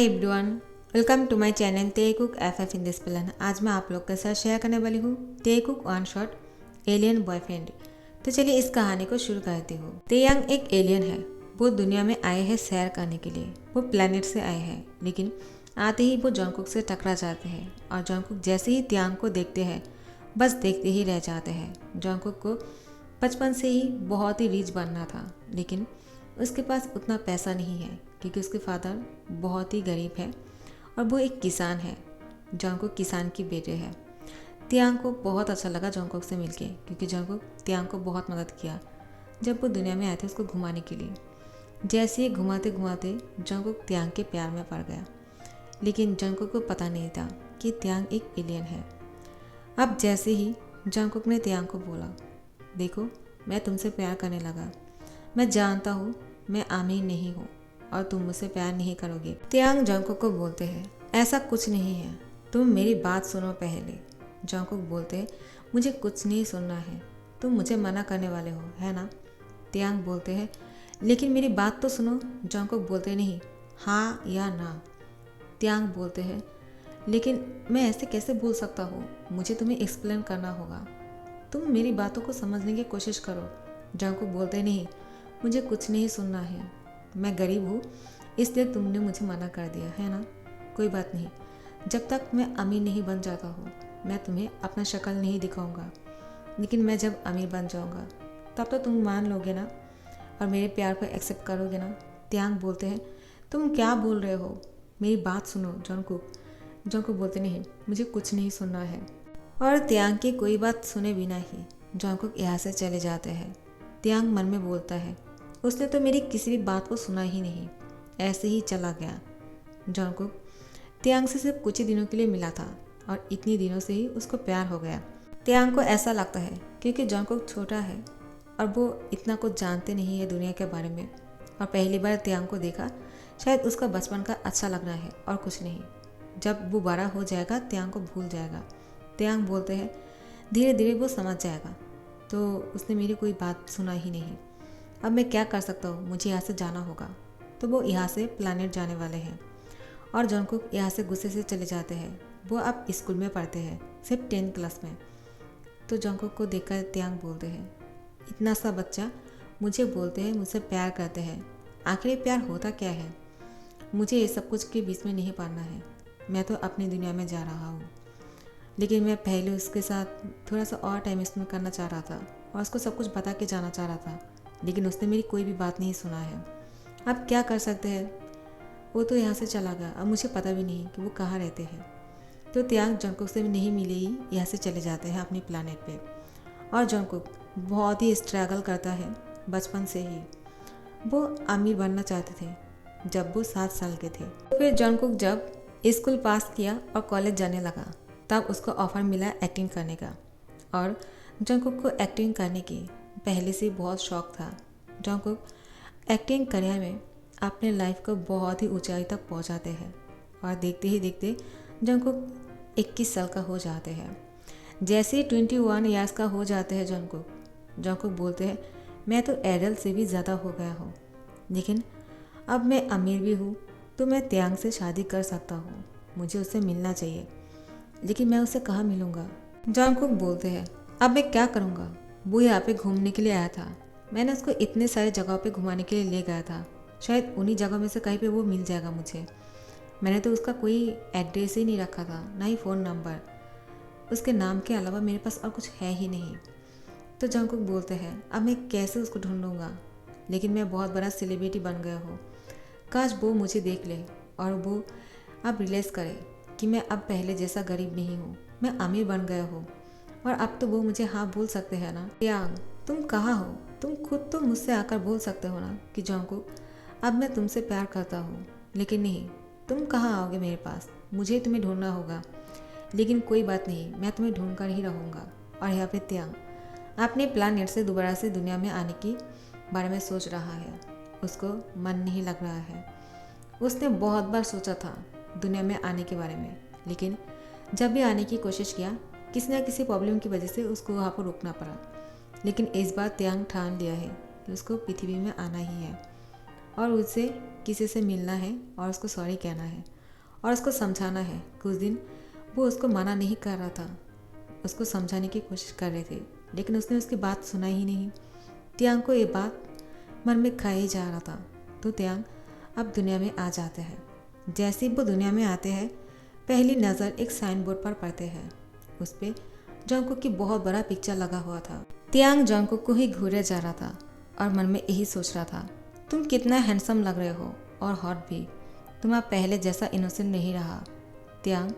Hi everyone, welcome to my channel तेकुक FF in this plan. आज मैं आप लोग के साथ शेयर करने वाली हूँ तेकुक वन शॉट एलियन बॉयफ्रेंड। तो चलिए इस कहानी को शुरू करती हूँ। तेयांग एक एलियन है। वो दुनिया में आए हैं सैर करने के लिए। वो प्लेनेट से आए हैं, लेकिन आते ही वो जॉन्गकुक से टकरा जाते हैं और जॉन्गकुक जैसे ही तेयांग को देखते हैं बस देखते ही रह जाते हैं। जॉन्गकुक को बचपन से ही बहुत ही रिच बनना था, लेकिन उसके पास उतना पैसा नहीं है क्योंकि उसके फादर बहुत ही गरीब है और वो एक किसान है। जॉन्गकुक किसान की बेटे है। तेयांग को बहुत अच्छा लगा जॉन्गकुक से मिलके, क्योंकि जॉन्गकुक तेयांग को बहुत मदद किया जब वो दुनिया में आए थे उसको घुमाने के लिए। जैसे ही घुमाते घुमाते जॉन्गकुक तेयांग के प्यार में पड़ गया, लेकिन जॉन्गकुक को पता नहीं था कि तेयांग एक एलियन है। अब जैसे ही जॉन्गकुक ने तेयांग को बोला, देखो मैं तुमसे प्यार करने लगा, मैं जानता हूँ मैं आमीर नहीं हूँ और तुम मुझसे प्यार नहीं करोगे। तेयांग जॉन्गकुक को बोलते हैं, ऐसा कुछ नहीं है, तुम मेरी बात सुनो पहले। जॉन्गकुक बोलते हैं, मुझे कुछ नहीं सुनना है, तुम मुझे मना करने वाले हो, है ना? तेयांग बोलते हैं, लेकिन मेरी बात तो सुनो। जॉन्गकुक बोलते नहीं, हाँ या ना। तेयांग बोलते हैं, लेकिन मैं ऐसे कैसे बोल सकता हूँ, मुझे तुम्हें एक्सप्लेन करना होगा, तुम मेरी बातों को समझने की कोशिश करो। जॉन्गकुक बोलते नहीं, मुझे कुछ नहीं सुनना है, मैं गरीब हूँ इसलिए तुमने मुझे मना कर दिया, है ना? कोई बात नहीं, जब तक मैं अमीर नहीं बन जाता हूँ मैं तुम्हें अपना शक्ल नहीं दिखाऊंगा, लेकिन मैं जब अमीर बन जाऊँगा तब तो तुम मान लोगे ना और मेरे प्यार को एक्सेप्ट करोगे ना? तेयांग बोलते हैं, तुम क्या बोल रहे हो, मेरी बात सुनो। जॉन्गकुक बोलते नहीं, मुझे कुछ नहीं सुनना है। और तेयांग की कोई बात सुने बिना ही जॉन्गकुक यहाँ से चले जाते हैं। तेयांग मन में बोलता है, उसने तो मेरी किसी भी बात को सुना ही नहीं, ऐसे ही चला गया। जॉन्गकुक तेयांग से सिर्फ कुछ ही दिनों के लिए मिला था और इतनी दिनों से ही उसको प्यार हो गया। तेयांग को ऐसा लगता है क्योंकि जॉन्गकुक छोटा है और वो इतना कुछ जानते नहीं है दुनिया के बारे में, और पहली बार तेयांग को देखा, शायद उसका बचपन का अच्छा लगना है और कुछ नहीं। जब वो बड़ा हो जाएगा तेयांग को भूल जाएगा। तेयांग बोलते हैं, धीरे धीरे वो समझ जाएगा, तो उसने मेरी कोई बात सुना ही नहीं। अब मैं क्या कर सकता हूँ, मुझे यहाँ से जाना होगा। तो वो यहाँ से प्लानट जाने वाले हैं और जॉन्गकुक यहाँ से गुस्से से चले जाते हैं। वो अब स्कूल में पढ़ते हैं, सिर्फ 10th क्लास में। तो जॉन्गकुक को देखकर तेयांग बोलते हैं, इतना सा बच्चा मुझे बोलते हैं मुझसे प्यार करते हैं, आखिर प्यार होता क्या है? मुझे ये सब कुछ के बीच में नहीं पड़ना है, मैं तो अपनी दुनिया में जा रहा हूँ। लेकिन मैं पहले उसके साथ थोड़ा सा और टाइम स्पेंड करना चाह रहा था और उसको सब कुछ बता के जाना चाह रहा था, लेकिन उसने मेरी कोई भी बात नहीं सुना है। अब क्या कर सकते हैं, वो तो यहाँ से चला गया, अब मुझे पता भी नहीं कि वो कहाँ रहते हैं। तो तेयांग जॉन्गकुक से नहीं मिले ही यहाँ से चले जाते हैं अपने प्लानट पे। और जॉन्गकुक बहुत ही स्ट्रगल करता है बचपन से ही। वो अमीर बनना चाहते थे जब वो 7 साल के थे। तो फिर जॉन्गकुक जब स्कूल पास किया और कॉलेज जाने लगा, तब उसको ऑफ़र मिला एक्टिंग करने का। और जॉन्गकुक को एक्टिंग करने की पहले से बहुत शौक था। जॉन्गकुक एक्टिंग करियर में अपने लाइफ को बहुत ही ऊंचाई तक पहुंचाते हैं और देखते ही देखते जॉन्गकुक 21 साल का हो जाते हैं। जैसे ही 21 ईयर्स का हो जाते हैं जॉन्गकुक बोलते हैं, मैं तो एडल्ट से भी ज़्यादा हो गया हूँ, लेकिन अब मैं अमीर भी हूँ तो मैं तेयांग से शादी कर सकता हूँ, मुझे उससे मिलना चाहिए, लेकिन मैं उससे कहाँ मिलूँगा? जॉन्गकुक बोलते हैं, अब मैं क्या करूँगा? वो यहाँ पे घूमने के लिए आया था, मैंने उसको इतने सारे जगहों पे घुमाने के लिए ले गया था, शायद उन्हीं जगहों में से कहीं पे वो मिल जाएगा मुझे। मैंने तो उसका कोई एड्रेस ही नहीं रखा था, ना ही फ़ोन नंबर, उसके नाम के अलावा मेरे पास और कुछ है ही नहीं। तो जॉन्गकुक बोलते हैं, अब मैं कैसे उसको ढूंढूंगा? लेकिन मैं बहुत बड़ा सेलिब्रिटी बन गया हूँ, काश वो मुझे देख ले और वो अब रियलाइज़ करे कि मैं अब पहले जैसा गरीब नहीं हूँ, मैं अमीर बन गया हूँ और अब तो वो मुझे हाँ बोल सकते हैं ना। तेयांग तुम कहाँ हो? तुम खुद तो मुझसे आकर बोल सकते हो ना कि जॉन्गकुक अब मैं तुमसे प्यार करता हूँ, लेकिन नहीं, तुम कहाँ आओगे मेरे पास? मुझे तुम्हें ढूंढना होगा, लेकिन कोई बात नहीं, मैं तुम्हें ढूंढ कर ही रहूँगा। और यहाँ पे तेयांग अपने प्लानेट से दोबारा से दुनिया में आने की बारे में सोच रहा है, उसको मन नहीं लग रहा है। उसने बहुत बार सोचा था दुनिया में आने के बारे में, लेकिन जब भी आने की कोशिश किया किसी न किसी प्रॉब्लम की वजह से उसको वहाँ पर रुकना पड़ा। लेकिन इस बार तेयांग ठान लिया है कि उसको पृथ्वी में आना ही है और उससे किसी से मिलना है और उसको सॉरी कहना है। और उसको समझाना है। कुछ दिन वो उसको मना नहीं कर रहा था, उसको समझाने की कोशिश कर रहे थे, लेकिन उसने उसकी बात सुना ही नहीं। त्यांग को ये बात मन में खाया ही जा रहा था। तो त्यांग अब दुनिया में आ जाते हैं। जैसे ही वो दुनिया में आते हैं, पहली नज़र एक साइन बोर्ड पर पड़ते हैं। उस पर जंगकुक की बहुत बड़ा पिक्चर लगा हुआ था। त्यांग जंगकुक को ही घूरे जा रहा था और मन में यही सोच रहा था, तुम कितना हैंडसम लग रहे हो और हॉट भी। तुम अब पहले जैसा इनोसेंट नहीं रहा। त्यांग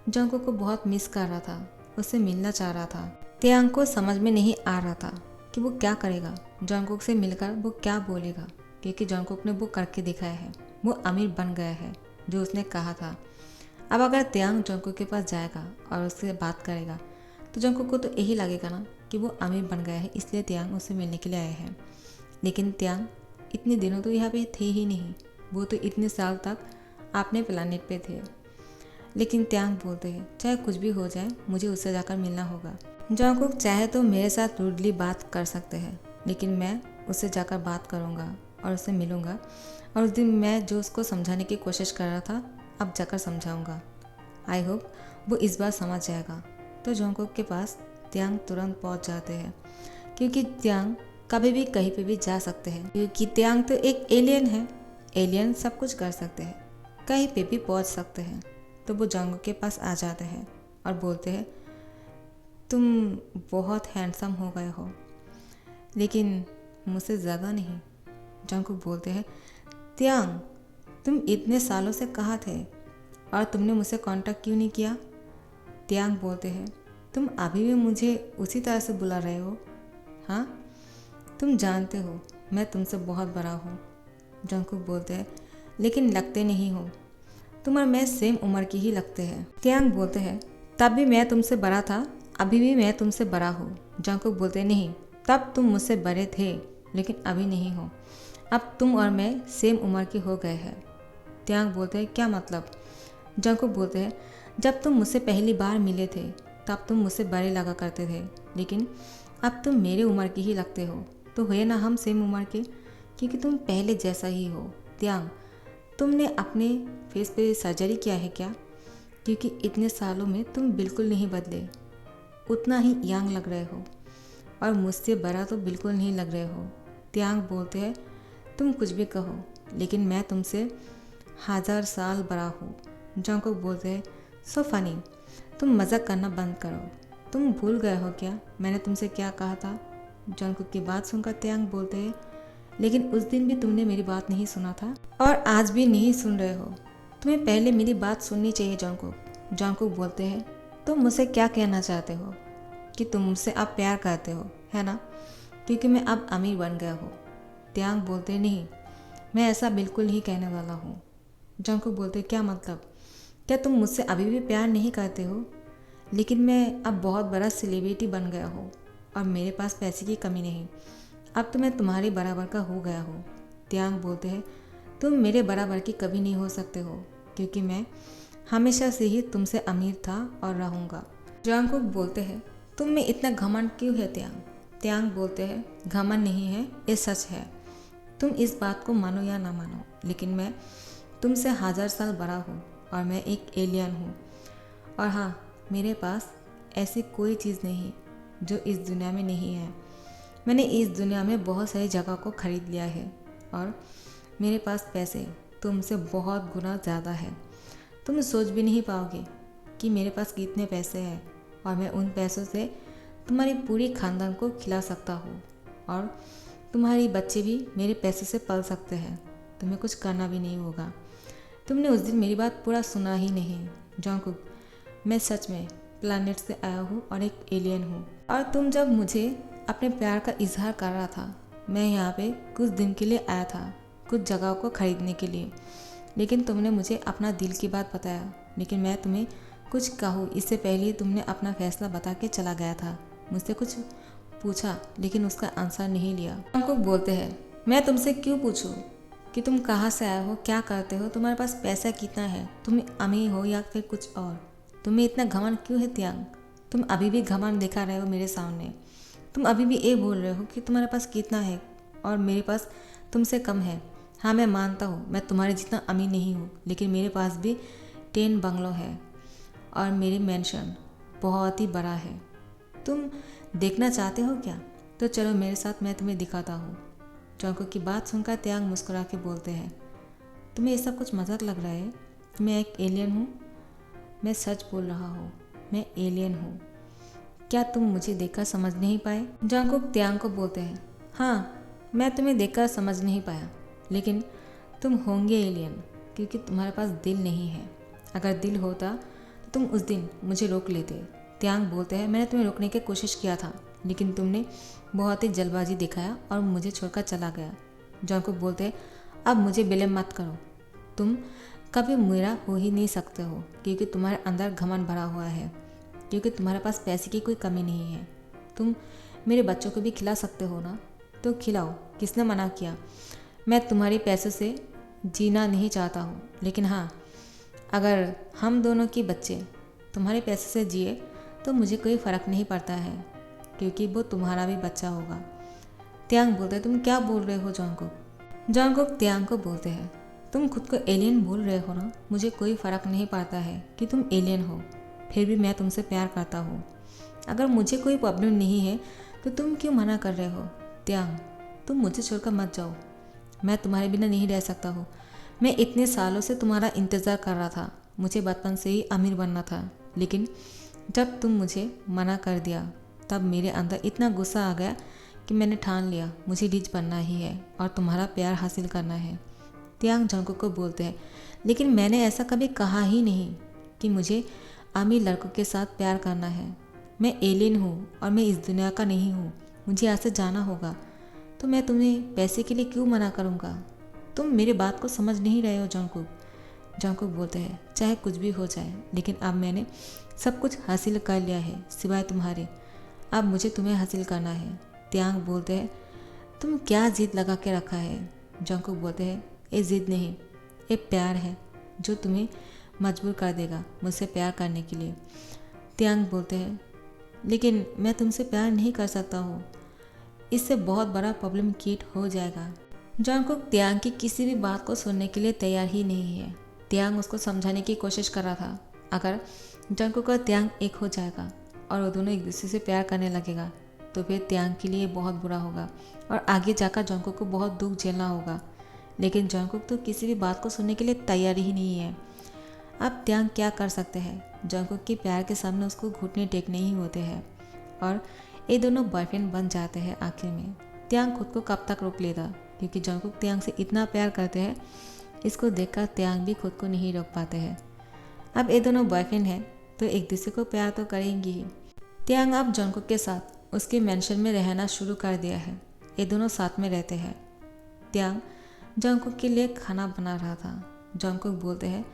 जंगकुक को बहुत मिस कर रहा था, उससे मिलना चाह रहा था। त्यांग को समझ में नहीं आ रहा था कि वो क्या करेगा, जंगकुक से मिलकर वो क्या बोलेगा, क्योंकि जंगकुक ने वो करके दिखाया है। वो अमीर बन गया है जो उसने कहा था। अब अगर त्यांग जंगकुक के पास जाएगा और उससे बात करेगा तो जंगकुक को तो यही लगेगा ना कि वो अमीर बन गया है, इसलिए त्यांग उससे मिलने के लिए आए हैं। लेकिन त्यांग इतने दिनों तो यहाँ पे थे ही नहीं, वो तो इतने साल तक अपने प्लानिट पे थे। लेकिन त्यांग बोलते हैं चाहे कुछ भी हो जाए मुझे उससे जाकर मिलना होगा। जंगकुक चाहे तो मेरे साथ रूडली बात कर सकते हैं, लेकिन मैं उससे जाकर बात करूँगा और उससे मिलूँगा, और उस दिन मैं जो उसको समझाने की कोशिश कर रहा था अब जाकर समझाऊँगा। आई होप वो इस बार समझ जाएगा। तो जंगकुक के पास त्यांग तुरंत पहुँच जाते हैं, क्योंकि त्यांग कभी भी कहीं पे भी जा सकते हैं, क्योंकि त्यांग तो एक एलियन है। एलियन सब कुछ कर सकते हैं, कहीं पे भी पहुंच सकते हैं। तो वो जंगकुक के पास आ जाते हैं और बोलते हैं तुम बहुत हैंडसम हो गए हो, लेकिन मुझसे ज़्यादा नहीं। जंगकुक बोलते हैं त्यांग तुम इतने सालों से कहाँ थे और तुमने मुझसे कांटेक्ट क्यों नहीं किया। त्यांग बोलते हैं तुम अभी भी मुझे उसी तरह से बुला रहे हो। हाँ, तुम जानते हो मैं तुमसे बहुत बड़ा हूँ। जंगकुक बोलते हैं लेकिन लगते नहीं हो, तुम और मैं सेम उम्र की ही लगते हैं। त्यांग बोलते हैं तब भी मैं तुमसे बड़ा था, अभी भी मैं तुमसे बड़ा हूँ। जंगकुक बोलते हैं नहीं, तब तुम मुझसे बड़े थे लेकिन अभी नहीं हो, अब तुम और मैं सेम उम्र के हो गए हैं। त्यांग बोलते हैं क्या मतलब। जंगकुक बोलते हैं जब तुम मुझसे पहली बार मिले थे तब तुम मुझसे बड़े लगा करते थे, लेकिन अब तुम मेरे उम्र के ही लगते हो, तो हुए ना हम सेम उम्र के, क्योंकि तुम पहले जैसा ही हो। त्यांग तुमने अपने फेस पे सर्जरी किया है क्या, क्योंकि इतने सालों में तुम बिल्कुल नहीं बदले, उतना ही यंग लग रहे हो और मुझसे बड़ा तो बिल्कुल नहीं लग रहे हो। त्यांग बोलते हैं तुम कुछ भी कहो, लेकिन मैं तुमसे 1000 साल बड़ा हूँ। जंगकुक बोलते हैं सो फनी, तुम मजाक करना बंद करो, तुम भूल गए हो क्या मैंने तुमसे क्या कहा था। जंगकुक की बात सुनकर त्यांग बोलते हैं लेकिन उस दिन भी तुमने मेरी बात नहीं सुना था और आज भी नहीं सुन रहे हो, तुम्हें पहले मेरी बात सुननी चाहिए। जंगकुक बोलते हैं तुम मुझसे क्या कहना चाहते हो कि तुम मुझसे अब प्यार करते हो, है ना, क्योंकि मैं अब अमीर बन गया हूँ। त्यांग बोलते हैं नहीं, मैं ऐसा बिल्कुल नहीं कहने वाला हूँ। जंगकुक बोलते हैं क्या मतलब, क्या तुम मुझसे अभी भी प्यार नहीं करते हो, लेकिन मैं अब बहुत बड़ा सेलिब्रिटी बन गया हूँ और मेरे पास पैसे की कमी नहीं, अब तो मैं तुम्हारे बराबर का हो गया हूँ। त्यांग बोलते हैं तुम मेरे बराबर की कभी नहीं हो सकते हो, क्योंकि मैं हमेशा से ही तुमसे अमीर था और रहूँगा। जंगकुक बोलते हैं तुम में इतना घमंड क्यों है त्यांग। त्यांग बोलते हैं घमंड नहीं है, ये सच है, तुम इस बात को मानो या ना मानो, लेकिन मैं तुमसे 1000 साल बड़ा हूँ और मैं एक एलियन हूँ। और हाँ, मेरे पास ऐसी कोई चीज़ नहीं जो इस दुनिया में नहीं है। मैंने इस दुनिया में बहुत सारी जगह को खरीद लिया है और मेरे पास पैसे तुमसे बहुत गुना ज़्यादा है। तुम सोच भी नहीं पाओगे कि मेरे पास कितने पैसे हैं और मैं उन पैसों से तुम्हारी पूरी ख़ानदान को खिला सकता हूँ और तुम्हारी बच्चे भी मेरे पैसे से पल सकते हैं, तुम्हें कुछ करना भी नहीं होगा। तुमने उस दिन मेरी बात पूरा सुना ही नहीं। जंगकुक मैं सच में प्लैनेट से आया हूँ और एक एलियन हूँ, और तुम जब मुझे अपने प्यार का इजहार कर रहा था, मैं यहाँ पे कुछ दिन के लिए आया था, कुछ जगहों को ख़रीदने के लिए, लेकिन तुमने मुझे अपना दिल की बात बताया, लेकिन मैं तुम्हें कुछ कहूँ इससे पहले तुमने अपना फैसला बता के चला गया था। मुझसे कुछ पूछा लेकिन उसका आंसर नहीं लिया। जंगकुक बोलते हैं मैं तुमसे क्यों पूछूं कि तुम कहाँ से आए हो, क्या करते हो, तुम्हारे पास पैसा कितना है, तुम अमीर हो या फिर कुछ और, तुम्हें इतना घमंड क्यों है त्यांग। तुम अभी भी घमंड दिखा रहे हो मेरे सामने, तुम अभी भी ये बोल रहे हो कि तुम्हारे पास कितना है और मेरे पास तुमसे कम है। हाँ, मैं मानता हूँ मैं तुम्हारे जितना अमीर नहीं हूँ, लेकिन मेरे पास भी 10 बंगलो है और मेरी मैंशन बहुत ही बड़ा है। तुम देखना चाहते हो क्या? तो चलो मेरे साथ, मैं तुम्हें दिखाता हूँ। जॉन्गकुक की बात सुनकर त्यांग मुस्कुरा के बोलते हैं, तुम्हें ये सब कुछ मजाक लग रहा है? मैं एक एलियन हूँ। मैं सच बोल रहा हूँ, मैं एलियन हूँ। क्या तुम मुझे देखकर समझ नहीं पाए? जॉन्गकुक त्यांग को बोलते हैं, हाँ मैं तुम्हें देखकर समझ नहीं पाया, लेकिन तुम होंगे एलियन क्योंकि तुम्हारे पास दिल नहीं है। अगर दिल होता तो तुम उस दिन मुझे रोक लेते। त्यांग बोलते हैं, मैंने तुम्हें रोकने की कोशिश किया था, लेकिन तुमने बहुत ही जल्दबाजी दिखाया और मुझे छोड़कर चला गया। जॉन्गकुक बोलते हैं, अब मुझे ब्लेम मत करो। तुम कभी मेरा हो ही नहीं सकते हो क्योंकि तुम्हारे अंदर घमंड भरा हुआ है, क्योंकि तुम्हारे पास पैसे की कोई कमी नहीं है। तुम मेरे बच्चों को भी खिला सकते हो ना, तो खिलाओ, किसने मना किया? मैं तुम्हारे पैसों से जीना नहीं चाहता हूँ, लेकिन हाँ, अगर हम दोनों के बच्चे तुम्हारे पैसे से जिए तो मुझे कोई फ़र्क नहीं पड़ता है, क्योंकि वो तुम्हारा भी बच्चा होगा। त्यांग बोलते हैं, तुम क्या बोल रहे हो जॉन्गकुक? जॉन्गकुक त्यांग को बोलते हैं, तुम खुद को एलियन बोल रहे हो ना, मुझे कोई फ़र्क नहीं पड़ता है कि तुम एलियन हो, फिर भी मैं तुमसे प्यार करता हूँ। अगर मुझे कोई प्रॉब्लम नहीं है तो तुम क्यों मना कर रहे हो? त्यांग, तुम मुझे छोड़कर मत जाओ, मैं तुम्हारे बिना नहीं रह सकता हूँ। मैं इतने सालों से तुम्हारा इंतज़ार कर रहा था, मुझे बचपन से ही अमीर बनना था, लेकिन जब तुम मुझे मना कर दिया तब मेरे अंदर इतना गुस्सा आ गया कि मैंने ठान लिया मुझे रिच बनना ही है और तुम्हारा प्यार हासिल करना है। त्यांग जॉन्गकुक को बोलते हैं, लेकिन मैंने ऐसा कभी कहा ही नहीं कि मुझे अमीर लड़कों के साथ प्यार करना है। मैं एलियन हूँ और मैं इस दुनिया का नहीं हूँ, मुझे यहाँ से जाना होगा, तो मैं तुम्हें पैसे के लिए क्यों मना करूँगा? तुम मेरी बात को समझ नहीं रहे हो जॉन्गकुक। जॉन्गकुक बोलते हैं, चाहे कुछ भी हो जाए, लेकिन अब मैंने सब कुछ हासिल कर लिया है सिवाय तुम्हारे, अब मुझे तुम्हें हासिल करना है। त्यांग बोलते हैं, तुम क्या जिद लगा के रखा है? जॉन्गकुक बोलते हैं, ये जिद नहीं, ये प्यार है जो तुम्हें मजबूर कर देगा मुझसे प्यार करने के लिए। त्यांग बोलते हैं, लेकिन मैं तुमसे प्यार नहीं कर सकता हूँ, इससे बहुत बड़ा प्रॉब्लम क्रिएट हो जाएगा। जॉन्गकुक त्यांग की किसी भी बात को सुनने के लिए तैयार ही नहीं है। त्यांग उसको समझाने की कोशिश कर रहा था, अगर जॉन्गकुक और त्यांग एक हो जाएगा और वो दोनों एक दूसरे से प्यार करने लगेगा तो फिर त्यांग के लिए बहुत बुरा होगा और आगे जाकर जॉन्गकुक को बहुत दुख झेलना होगा। लेकिन जॉन्गकुक तो किसी भी बात को सुनने के लिए तैयार ही नहीं है। अब त्यांग क्या कर सकते हैं? जॉन्गकुक के प्यार के सामने उसको घुटने टेकने ही होते हैं और ये दोनों बॉयफ्रेंड बन जाते हैं आखिर में। त्यांग खुद को कब तक रोक लेता, क्योंकि जॉन्गकुक त्यांग से इतना प्यार करते हैं, इसको देखकर त्यांग भी खुद को नहीं रोक पाते हैं। अब ये दोनों बॉयफ्रेंड हैं तो एक दूसरे को प्यार तो करेंगे ही। त्यांग अब जॉन्गकुक के साथ उसके मैंशन में रहना शुरू कर दिया है, ये दोनों साथ में रहते हैं। त्यांग जॉन्गकुक के लिए खाना बना रहा था। जॉन्गकुक बोलते हैं,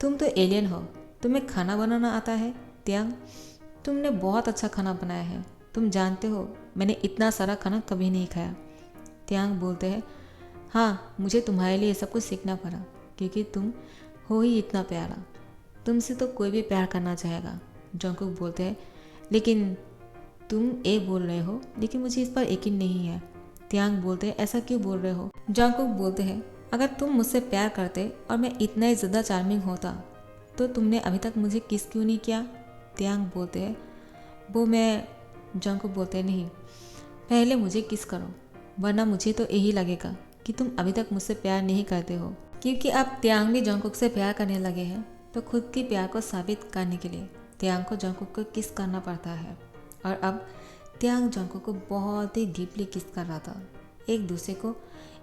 तुम तो एलियन हो, तुम्हें खाना बनाना आता है? त्यांग, तुमने बहुत अच्छा खाना बनाया है, तुम जानते हो मैंने इतना सारा खाना कभी नहीं खाया। त्यांग बोलते हैं, हाँ मुझे तुम्हारे लिए सब कुछ सीखना पड़ा, क्योंकि तुम हो ही इतना प्यारा, तुमसे तो कोई भी प्यार करना चाहेगा। जॉन्गकुक बोलते हैं, लेकिन तुम ये बोल रहे हो, लेकिन मुझे इस पर यकीन नहीं है। त्यांग बोलते हैं, ऐसा क्यों बोल रहे हो? जॉन्गकुक बोलते हैं, अगर तुम मुझसे प्यार करते और मैं इतना ही ज़्यादा चार्मिंग होता तो तुमने अभी तक मुझे किस क्यों नहीं किया? त्यांग बोलते हैं, वो मैं। जॉन्गकुक बोलते हैं, नहीं, पहले मुझे किस करो, वरना मुझे तो यही लगेगा कि तुम अभी तक मुझसे प्यार नहीं करते हो। क्योंकि अब त्यांग भी जॉन्गकुक से प्यार करने लगे हैं तो खुद की प्यार को साबित करने के लिए त्यांग को जॉन्गकुक को किस करना पड़ता है। और अब त्यांग जॉन्गकुक को बहुत ही डीपली किस कर रहा था। एक दूसरे को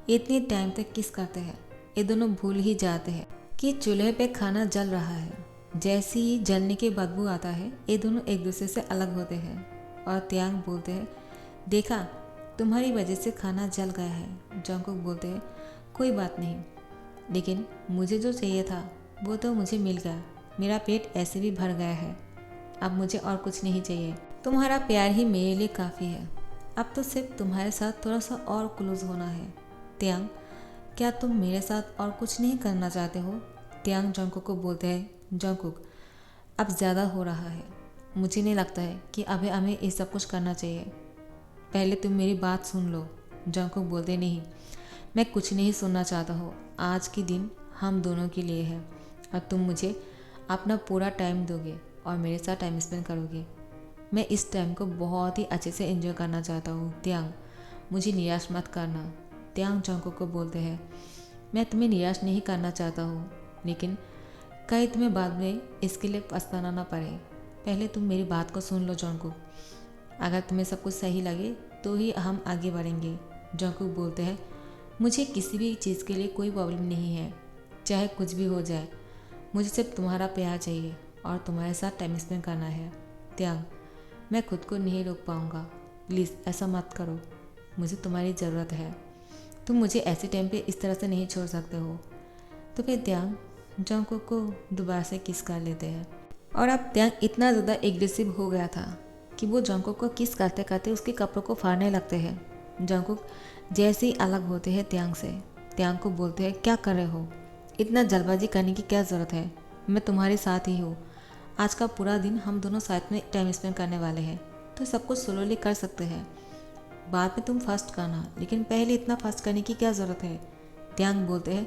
इतने टाइम तक किस करते हैं, ये दोनों भूल ही जाते हैं कि चूल्हे पे खाना जल रहा है। जैसे ही जलने की बदबू आता है, ये दोनों एक दूसरे से अलग होते हैं और त्यांग बोलते हैं, देखा, तुम्हारी वजह से खाना जल गया है। जॉन्गकुक बोलते हैं, कोई बात नहीं, लेकिन मुझे जो चाहिए था वो तो मुझे मिल गया, मेरा पेट ऐसे भी भर गया है, अब मुझे और कुछ नहीं चाहिए। तुम्हारा प्यार ही मेरे लिए काफ़ी है, अब तो सिर्फ तुम्हारे साथ थोड़ा सा और क्लोज होना है। त्यांग, क्या तुम मेरे साथ और कुछ नहीं करना चाहते हो? त्यांग जॉन्गकुक को बोलते हैं, जॉन्गकुक, अब ज़्यादा हो रहा है, मुझे नहीं लगता है कि अभी हमें ये सब कुछ करना चाहिए, पहले तुम मेरी बात सुन लो। जॉन्गकुक बोलते, नहीं, मैं कुछ नहीं सुनना चाहता हूँ, आज के दिन हम दोनों के लिए है और तुम मुझे अपना पूरा टाइम दोगे और मेरे साथ टाइम स्पेंड करोगे। मैं इस टाइम को बहुत ही अच्छे से एंजॉय करना चाहता हूँ त्यांग, मुझे निराश मत करना। त्यांग जंगकुक को बोलते हैं, मैं तुम्हें निराश नहीं करना चाहता हूँ, लेकिन कहीं तुम्हें बाद में इसके लिए पछताना ना पड़े। पहले तुम मेरी बात को सुन लो जंगकुक, अगर तुम्हें सब कुछ सही लगे तो ही हम आगे बढ़ेंगे। जंगकुक बोलते हैं, मुझे किसी भी चीज़ के लिए कोई प्रॉब्लम नहीं है, चाहे कुछ भी हो जाए। मुझे सिर्फ तुम्हारा प्यार चाहिए और तुम्हारे साथ टाइम स्पेंड करना है। त्यांग, मैं खुद को नहीं रोक पाऊँगा, प्लीज़ ऐसा मत करो, मुझे तुम्हारी ज़रूरत है। तुम मुझे ऐसे टाइम पे इस तरह से नहीं छोड़ सकते हो। तो फिर त्यांग जंगकुक को दोबारा से किस कर लेते हैं। और अब त्यांग इतना ज़्यादा एग्रेसिव हो गया था कि वो जंगकुक को किस करते करते उसके कपड़ों को फाड़ने लगते हैं। जंगकुक जैसे ही अलग होते हैं त्यांग से, त्यांग को बोलते हैं, क्या कर रहे हो, इतना जल्दबाजी करने की क्या ज़रूरत है, मैं तुम्हारे साथ ही हूँ। आज का पूरा दिन हम दोनों साथ में टाइम स्पेंड करने वाले हैं, तो सब कुछ स्लोली कर सकते हैं। बाद में तुम फर्स्ट करना, लेकिन पहले इतना फास्ट करने की क्या ज़रूरत है। त्यांग बोलते हैं,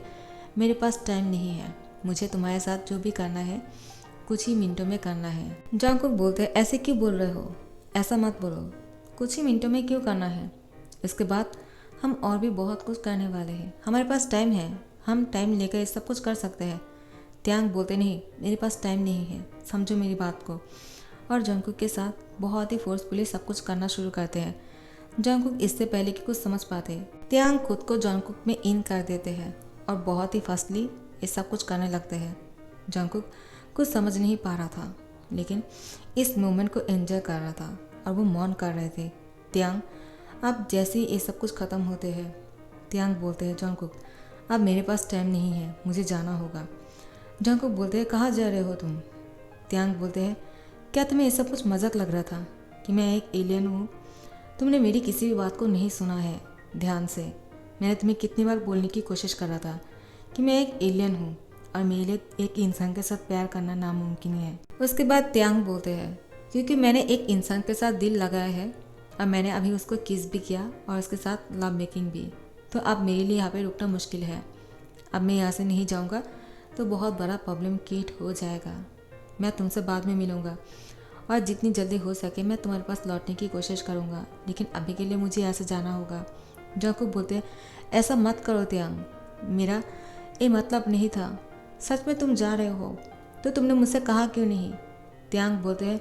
मेरे पास टाइम नहीं है, मुझे तुम्हारे साथ जो भी करना है कुछ ही मिनटों में करना है। जंगकुक बोलते हैं, ऐसे क्यों बोल रहे हो, ऐसा मत बोलो, कुछ ही मिनटों में क्यों करना है, इसके बाद हम और भी बहुत कुछ करने वाले हैं, हमारे पास टाइम है, हम टाइम लेकर ये सब कुछ कर सकते हैं। त्यांग बोलते, नहीं मेरे पास टाइम नहीं है, समझो मेरी बात को। और जंगकुक के साथ बहुत ही फोर्सफुली सब कुछ करना शुरू करते हैं। जंगकुक इससे पहले कि कुछ समझ पाते, त्यांग खुद को जंगकुक में इन कर देते हैं और बहुत ही फास्टली ये सब कुछ करने लगते हैं। जंगकुक कुछ समझ नहीं पा रहा था, लेकिन इस मोमेंट को एंजॉय कर रहा था और वो मौन कर रहे थे। त्यांग, अब जैसे ही ये सब कुछ ख़त्म होते हैं, त्यांग बोलते हैं, जंगकुक अब मेरे पास टाइम नहीं है, मुझे जाना होगा। जंगकुक बोलते हैं, कहाँ जा रहे हो तुम। त्यांग बोलते हैं, क्या तुम्हें ये सब कुछ मजाक लग रहा था कि मैं एक एलियन हूँ। तुमने मेरी किसी भी बात को नहीं सुना है ध्यान से। मैंने तुम्हें कितनी बार बोलने की कोशिश कर रहा था कि मैं एक एलियन हूँ और मेरे लिए एक इंसान के साथ प्यार करना नामुमकिन है। उसके बाद त्यांग बोलते हैं, क्योंकि मैंने एक इंसान के साथ दिल लगाया है और मैंने अभी उसको किस भी किया और उसके साथ लव मेकिंग भी, तो अब मेरे लिए यहाँ पे रुकना मुश्किल है। अब मैं यहाँ से नहीं जाऊँगा तो बहुत बड़ा प्रॉब्लम क्रिएट हो जाएगा। मैं तुमसे बाद में मिलूँगा और जितनी जल्दी हो सके मैं तुम्हारे पास लौटने की कोशिश करूँगा, लेकिन अभी के लिए मुझे यहाँ से जाना होगा। जंगकुक बोलते हैं, ऐसा मत करो त्यांग, मेरा ये मतलब नहीं था, सच में तुम जा रहे हो तो तुमने मुझसे कहा क्यों नहीं। त्यांग बोलते हैं,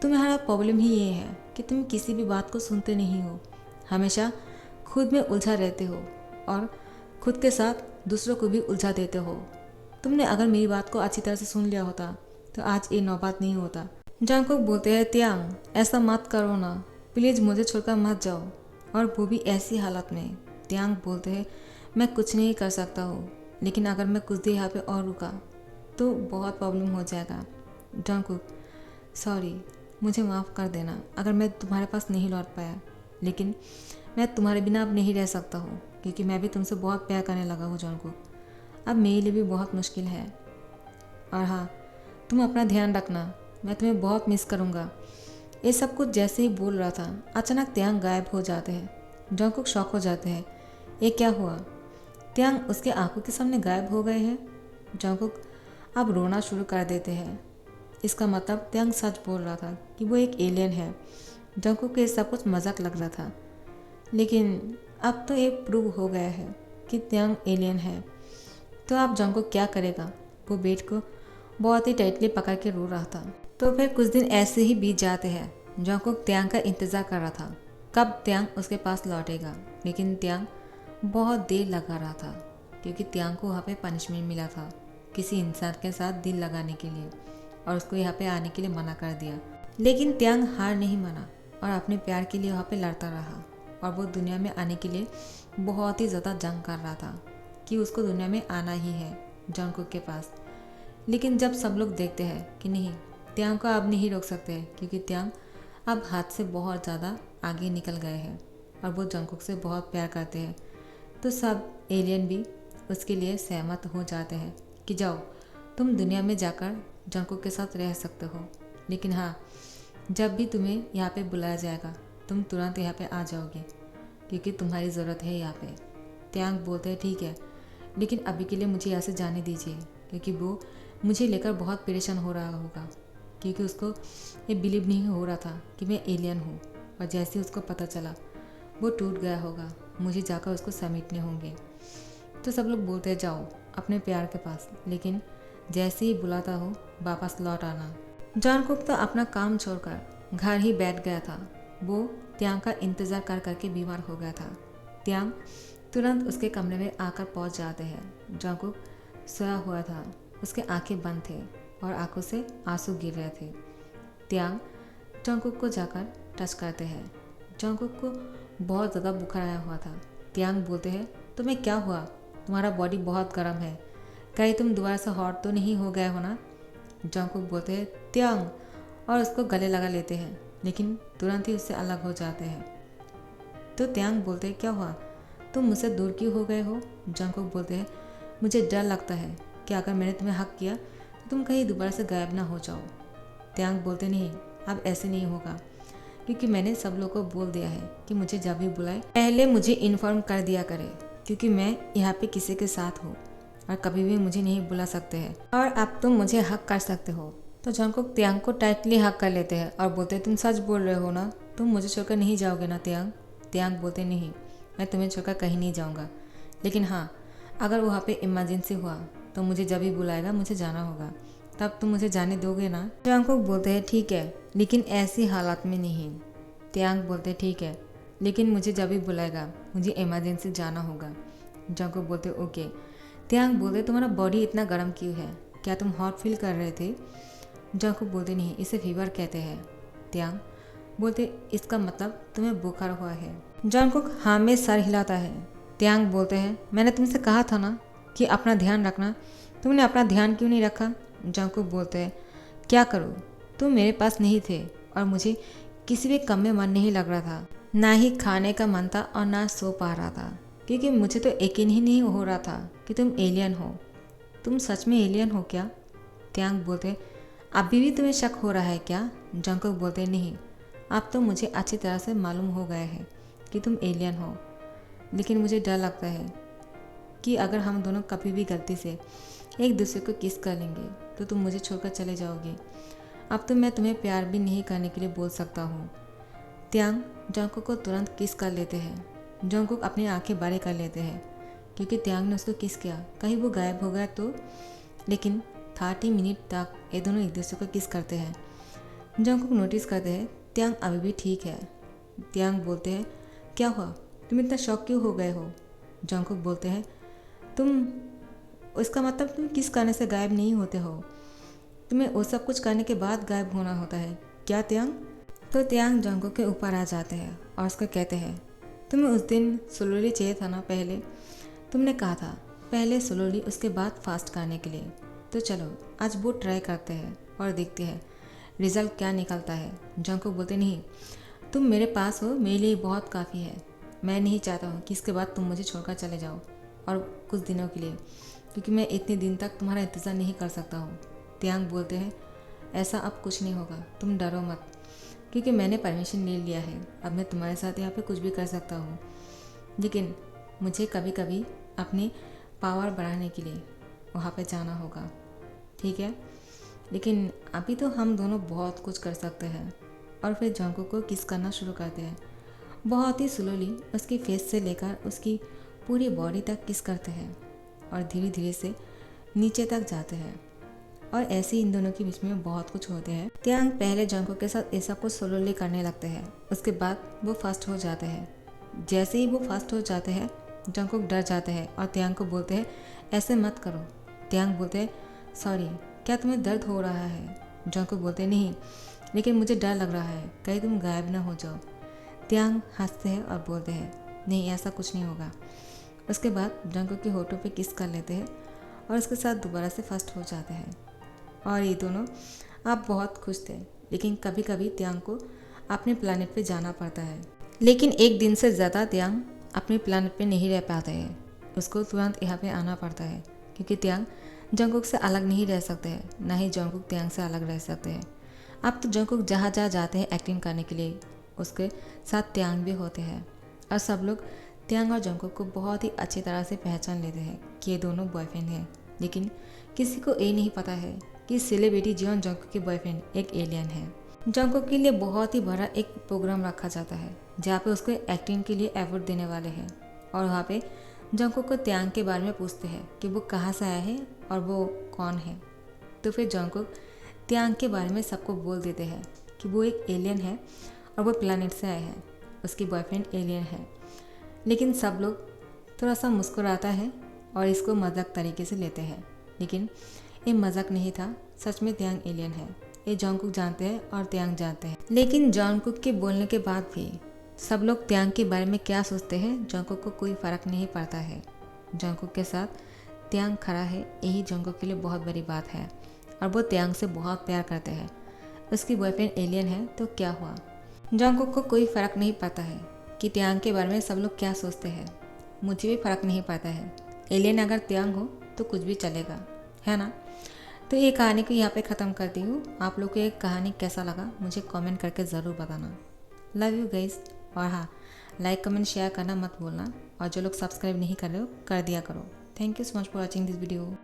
तुम्हारा प्रॉब्लम ही ये है कि तुम किसी भी बात को सुनते नहीं हो, हमेशा खुद में उलझा रहते हो और खुद के साथ दूसरों को भी उलझा देते हो। तुमने अगर मेरी बात को अच्छी तरह से सुन लिया होता तो आज ये नौबत नहीं होता। जंगकुक बोलते हैं, त्यांग ऐसा मत करो ना, प्लीज़ मुझे छोड़कर मत जाओ, और वो भी ऐसी हालत में। त्यांग बोलते हैं, मैं कुछ नहीं कर सकता हूँ, लेकिन अगर मैं कुछ देर यहाँ पे और रुका तो बहुत प्रॉब्लम हो जाएगा। जंगकुक, सॉरी, मुझे माफ़ कर देना अगर मैं तुम्हारे पास नहीं लौट पाया, लेकिन मैं तुम्हारे बिना अब नहीं रह सकता हूँ, क्योंकि मैं भी तुमसे बहुत प्यार करने लगा हूँ जंगकुक, अब मेरे लिए भी बहुत मुश्किल है। और हाँ, तुम अपना ध्यान रखना, मैं तुम्हें बहुत मिस करूँगा। ये सब कुछ जैसे ही बोल रहा था, अचानक त्यांग गायब हो जाते हैं। जंगकुक शॉक हो जाते हैं, ये क्या हुआ, त्यांग उसके आंखों के सामने गायब हो गए हैं। जंगकुक अब रोना शुरू कर देते हैं। इसका मतलब त्यांग सच बोल रहा था कि वो एक एलियन है। जंगकुक को ये सब कुछ मजाक लग रहा था, लेकिन अब तो ये प्रूव हो गया है कि त्यांग एलियन है। तो अब जंगकुक क्या करेगा, वो बेड को बहुत ही टाइटली पकड़ के रो रहा था। तो फिर कुछ दिन ऐसे ही बीत जाते हैं। जंगकुक त्यांग का इंतज़ार कर रहा था कब त्यांग उसके पास लौटेगा, लेकिन त्यांग बहुत देर लगा रहा था, क्योंकि त्यांग को वहाँ पे पनिशमेंट मिला था किसी इंसान के साथ दिल लगाने के लिए, और उसको यहाँ पे आने के लिए मना कर दिया। लेकिन त्यांग हार नहीं माना और अपने प्यार के लिए वहाँ पे लड़ता रहा, और वो दुनिया में आने के लिए बहुत ही ज़्यादा जंग कर रहा था कि उसको दुनिया में आना ही है जंगकुक के पास। लेकिन जब सब लोग देखते हैं कि नहीं, त्यांग को अब नहीं रोक सकते, क्योंकि त्यांग अब हाथ से बहुत ज़्यादा आगे निकल गए हैं और वो जंगकुक से बहुत प्यार करते हैं, तो सब एलियन भी उसके लिए सहमत हो जाते हैं कि जाओ, तुम दुनिया में जाकर जंगकुक के साथ रह सकते हो, लेकिन हाँ, जब भी तुम्हें यहाँ पे बुलाया जाएगा तुम तुरंत यहाँ पे आ जाओगे, क्योंकि तुम्हारी ज़रूरत है यहाँ पे। त्यांग बोलते हैं, ठीक है, लेकिन अभी के लिए मुझे यहाँ से जाने दीजिए, क्योंकि वो मुझे लेकर बहुत परेशान हो रहा होगा, क्योंकि उसको ये बिलीव नहीं हो रहा था कि मैं एलियन हूँ। और जैसे ही उसको पता चला वो टूट गया होगा, मुझे जाकर उसको समेटने होंगे। तो सब लोग बोलते हैं जाओ अपने प्यार के पास, लेकिन जैसे ही बुलाता हो वापस लौट आना। जॉनकुक तो अपना काम छोड़कर घर ही बैठ गया था। वो त्यांग का इंतज़ार कर करके बीमार हो गया था। त्यांग तुरंत उसके कमरे में आकर पहुंच जाते हैं। जॉनकुक सोया हुआ था, उसके आंखें बंद थे और आंखों से आंसू गिर रहे थे। त्यांग जॉनकुक को जाकर टच करते हैं। जॉनकुक को बहुत ज़्यादा बुखार आया हुआ था। त्यांग बोलते हैं तुम्हें क्या हुआ? तुम्हारा बॉडी बहुत गर्म है, कहीं तुम दोबारा से हॉट तो नहीं हो गए हो ना? जॉनकुक बोलते हैं त्यांग, और उसको गले लगा लेते हैं, लेकिन तुरंत ही उससे अलग हो जाते हैं। तो त्यांग बोलते हैं क्या हुआ, तुम मुझसे दूर क्यों हो गए हो? जॉनकुक बोलते हैं मुझे डर लगता है कि अगर मैंने तुम्हें हक किया तो तुम कहीं दोबारा से गायब ना हो जाओ। त्यांग बोलते नहीं, अब ऐसे नहीं होगा, क्योंकि मैंने सब लोगों को बोल दिया है कि मुझे जब भी बुलाए पहले मुझे इन्फॉर्म कर दिया करे, क्योंकि मैं यहाँ पे किसी के साथ हूँ और कभी भी मुझे नहीं बुला सकते हैं, और अब तुम मुझे हक कर सकते हो। तो जॉनकुक त्यांग को टाइटली हक कर लेते हैं और बोलते हैं तुम सच बोल रहे हो ना, तुम मुझे छोड़कर नहीं जाओगे ना त्यांग? त्यांग बोलते नहीं, मैं तुम्हें छोड़कर कहीं नहीं जाऊँगा, लेकिन हाँ अगर वहाँ पे इमरजेंसी हुआ तो मुझे जब भी बुलाएगा मुझे जाना होगा, तब तुम मुझे जाने दोगे ना? जॉनकुक बोलते हैं ठीक है, लेकिन ऐसी हालात में नहीं। त्यांग बोलते हैं ठीक है, लेकिन मुझे जब भी बुलाएगा मुझे इमरजेंसी जाना होगा। जॉनकुक बोलते ओके। त्यांग बोलते तुम्हारा बॉडी इतना गर्म क्यों है, क्या तुम हॉट फील कर रहे थे? जॉनकुक बोलते नहीं, इसे फीवर कहते हैं। त्यांग बोलते इसका मतलब तुम्हें बुखार हुआ है। जॉनकुक हाँ में सर हिलाता है। त्यांग बोलते हैं मैंने तुमसे कहा था ना कि अपना ध्यान रखना, तुमने अपना ध्यान क्यों नहीं रखा? जॉनकुक बोलते हैं क्या करूँ, तुम मेरे पास नहीं थे और मुझे किसी भी काम में मन नहीं लग रहा था, ना ही खाने का मन था और ना सो पा रहा था, क्योंकि मुझे तो यकीन ही नहीं हो रहा था कि तुम एलियन हो। तुम सच में एलियन हो क्या? त्यांग बोलते अभी भी तुम्हें शक हो रहा है क्या? जॉनकुक बोलते नहीं, अब तो मुझे अच्छी तरह से मालूम हो गया है कि तुम एलियन हो, लेकिन मुझे डर लगता है कि अगर हम दोनों कभी भी गलती से एक दूसरे को किस कर लेंगे तो तुम मुझे छोड़कर चले जाओगे। अब तो मैं तुम्हें प्यार भी नहीं करने के लिए बोल सकता हूँ। त्यांग जॉनकुक को तुरंत किस कर लेते हैं। जॉनकुक अपनी आंखें बड़े कर लेते हैं, क्योंकि त्यांग ने उसको किस किया, कहीं वो गायब हो गया तो। लेकिन 30 मिनट तक ये दोनों एक दूसरे को किस करते हैं। जॉनकुक नोटिस करते हैं त्यांग अभी भी ठीक है। त्यांग बोलते हैं क्या हुआ, तुम इतना शॉक क्यों हो गए हो? जॉनकुक बोलते हैं तुम, इसका मतलब तुम किस करने से गायब नहीं होते हो, तुम्हें वो सब कुछ करने के बाद गायब होना होता है क्या त्यांग? तो त्यांग जॉनकुक के ऊपर आ जाते हैं और उसको कहते हैं तुम्हें उस दिन स्लोली चाहिए था ना, पहले तुमने कहा था पहले स्लोली उसके बाद फास्ट करने के लिए, तो चलो आज वो ट्राई करते हैं और देखते हैं रिजल्ट क्या निकलता है। जॉनकुक बोलते नहीं, तुम मेरे पास हो, मेरे लिए बहुत काफ़ी है, मैं नहीं चाहता हूँ कि इसके बाद तुम मुझे छोड़कर चले जाओ और कुछ दिनों के लिए, क्योंकि मैं इतने दिन तक तुम्हारा इंतज़ार नहीं कर सकता हूँ। त्यांग बोलते हैं ऐसा अब कुछ नहीं होगा, तुम डरो मत, क्योंकि मैंने परमिशन ले लिया है, अब मैं तुम्हारे साथ यहाँ पे कुछ भी कर सकता हूँ, लेकिन मुझे कभी कभी अपनी पावर बढ़ाने के लिए वहाँ पे जाना होगा, ठीक है? लेकिन अभी तो हम दोनों बहुत कुछ कर सकते हैं। और फिर जॉनकुक को किस करना शुरू करते हैं, बहुत ही स्लोली उसकी फेस से लेकर उसकी पूरी बॉडी तक किस करते हैं और धीरे धीरे से नीचे तक जाते हैं। और ऐसे इन दोनों के बीच में बहुत कुछ होते हैं। त्यांग पहले जॉनकुक के साथ ऐसा कुछ स्लोली करने लगते हैं, उसके बाद वो फास्ट हो जाते हैं। जैसे ही वो फास्ट हो जाते हैं जॉनकुक डर जाते हैं और त्यांग को बोलते हैं ऐसे मत करो। त्यांग बोलते हैं सॉरी, क्या तुम्हें दर्द हो रहा है? जॉनकुक बोलते नहीं, लेकिन मुझे डर लग रहा है कहीं तुम गायब ना हो जाओ। त्यांग हंसते हैं और बोलते हैं नहीं ऐसा कुछ नहीं होगा। उसके बाद जॉनकुक के होठों पे किस कर लेते हैं और उसके साथ दोबारा से फर्स्ट हो जाते हैं। और ये दोनों अब बहुत खुश थे, लेकिन कभी कभी त्यांग को अपने प्लानट पे जाना पड़ता है। लेकिन एक दिन से ज़्यादा त्यांग अपने प्लानट पे नहीं रह पाते हैं, उसको तुरंत यहाँ पे आना पड़ता है, क्योंकि त्यांग जॉनकुक से अलग नहीं रह सकते हैं, ना ही जॉनकुक त्यांग से अलग रह सकते हैं। अब तो जॉनकुक जहाँ जहाँ जाते हैं एक्टिंग करने के लिए उसके साथ त्यांग भी होते हैं, और सब लोग त्यांग और जॉनकुक को बहुत ही अच्छी तरह से पहचान लेते हैं कि ये दोनों बॉयफ्रेंड हैं। लेकिन किसी को ये नहीं पता है कि सेलिब्रिटी जियोन जंगकुक के बॉयफ्रेंड एक एलियन है। जंगकुक के लिए बहुत ही बड़ा एक प्रोग्राम रखा जाता है जहाँ पे उसको एक्टिंग के लिए अवार्ड देने वाले हैं, और वहाँ पे जंगकुक को त्यांग के बारे में पूछते हैं कि वो कहाँ से आया है और वो कौन है। तो फिर जंगकुक त्यांग के बारे में सबको बोल देते हैं कि वो एक एलियन है और वो प्लानिट से आया है, उसकी बॉयफ्रेंड एलियन है। लेकिन सब लोग थोड़ा सा मुस्कुराता है और इसको मजाक तरीके से लेते हैं, लेकिन ये मजाक नहीं था, सच में त्यांग एलियन है। ये जंगकुक जानते हैं और त्यांग जानते हैं। लेकिन जंगकुक के बोलने के बाद भी सब लोग त्यांग के बारे में क्या सोचते हैं जंगकुक को कोई फ़र्क नहीं पड़ता है। जंगकुक के साथ त्यांग खड़ा है, यही जंगकुक के लिए बहुत बड़ी बात है, और वो त्यांग से बहुत प्यार करते हैं। उसकी बॉयफ्रेंड एलियन है तो क्या हुआ, जंगकुक को कोई फ़र्क नहीं पड़ता है कि त्यांग के बारे में सब लोग क्या सोचते हैं। मुझे भी फ़र्क नहीं पड़ता है, एलियन अगर त्यांग हो तो कुछ भी चलेगा, है ना। तो ये कहानी को यहाँ पे ख़त्म करती हूँ। आप लोग को ये कहानी कैसा लगा मुझे कमेंट करके ज़रूर बताना। Love you guys. और हाँ, लाइक कमेंट शेयर करना मत भूलना, और जो लोग सब्सक्राइब नहीं कर रहे हो कर दिया करो। Thank you so much for watching this video.